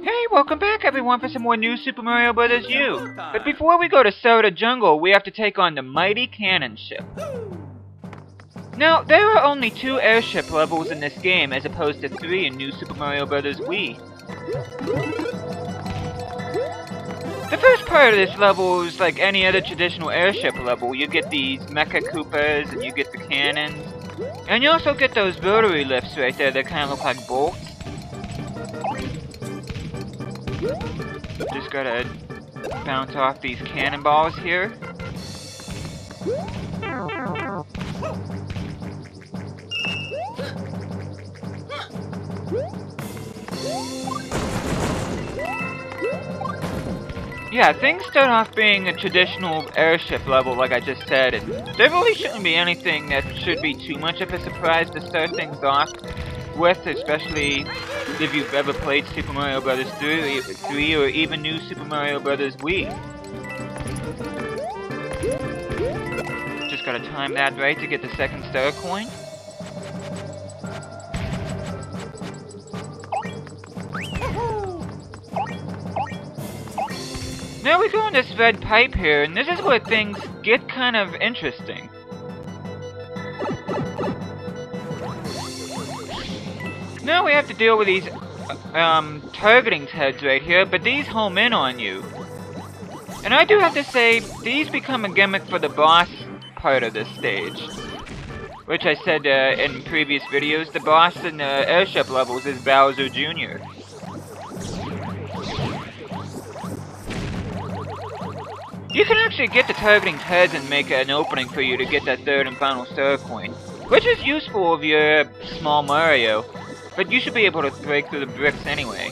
Hey, welcome back everyone for some more new Super Mario Bros. U. But before we go to Soda Jungle, we have to take on the mighty Cannonship. Now, there are only 2 airship levels in this game as opposed to 3 in New Super Mario Bros. Wii. The first part of this level is like any other traditional airship level. You get these Mecha Koopas and you get the cannons. And you also get those rotary lifts right there that kind of look like bolts. Just gotta bounce off these cannonballs here. Yeah, things start off being a traditional airship level, like I just said, and there really shouldn't be anything that should be too much of a surprise to start things off with, especially if you've ever played Super Mario Bros. 3 or even New Super Mario Bros. Wii. Just gotta time that right to get the second star coin. Now we go in this red pipe here, and this is where things get kind of interesting. Now we have to deal with these targeting heads right here, but these home in on you. And I do have to say, these become a gimmick for the boss part of this stage. Which I said in previous videos, the boss in the airship levels is Bowser Jr. You can actually get the targeting heads and make an opening for you to get that third and final star coin, which is useful if you're small Mario, but you should be able to break through the bricks anyway.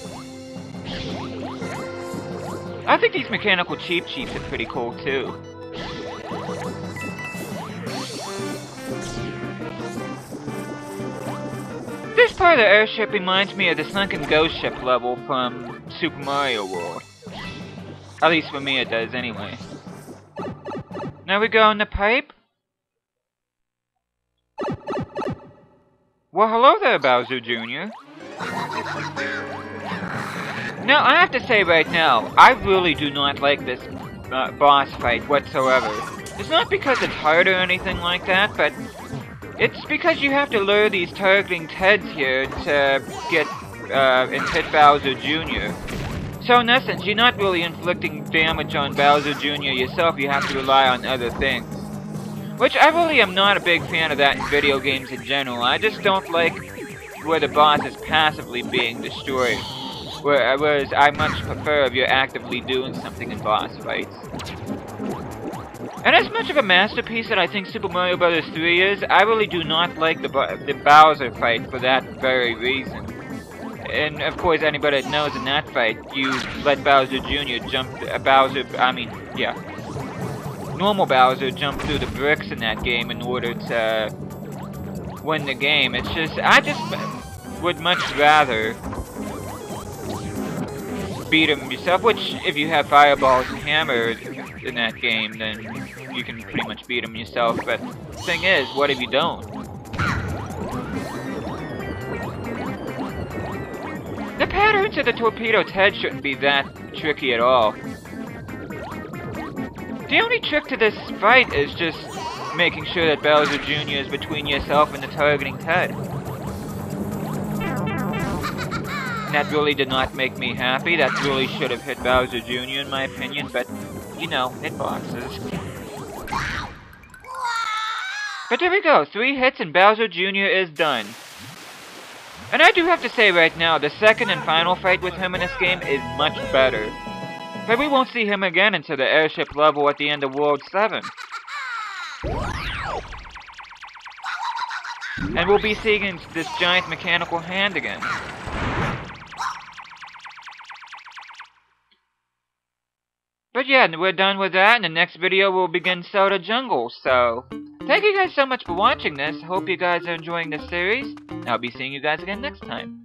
I think these mechanical Cheep Cheeps are pretty cool too. This part of the airship reminds me of the Sunken Ghost Ship level from Super Mario World. At least for me it does anyway. Now we go in the pipe. Well, hello there, Bowser Jr. Now, I have to say right now, I really do not like this boss fight whatsoever. It's not because it's hard or anything like that, but it's because you have to lure these targeting heads here to get and hit Bowser Jr. So in essence, you're not really inflicting damage on Bowser Jr. yourself, you have to rely on other things. Which I really am not a big fan of that in video games in general. I just don't like where the boss is passively being destroyed. Whereas I much prefer if you're actively doing something in boss fights. And as much of a masterpiece that I think Super Mario Bros. 3 is, I really do not like the Bowser fight for that very reason. And of course, anybody that knows in that fight, you let Bowser Jr. normal Bowser jump through the bricks in that game in order to win the game. It's just, I just would much rather beat him yourself, which if you have fireballs and hammers in that game, then you can pretty much beat him yourself. But the thing is, what if you don't? The patterns of the torpedo's head shouldn't be that tricky at all. The only trick to this fight is just making sure that Bowser Jr. is between yourself and the targeting head. And that really did not make me happy. That really should have hit Bowser Jr. in my opinion, but, you know, hitboxes. But there we go, 3 hits and Bowser Jr. is done. And I do have to say right now, the second and final fight with him in this game is much better. But we won't see him again until the airship level at the end of World 7. And we'll be seeing this giant mechanical hand again. But yeah, we're done with that. In the next video, we'll begin Soda Jungle. So, thank you guys so much for watching this. Hope you guys are enjoying this series. I'll be seeing you guys again next time.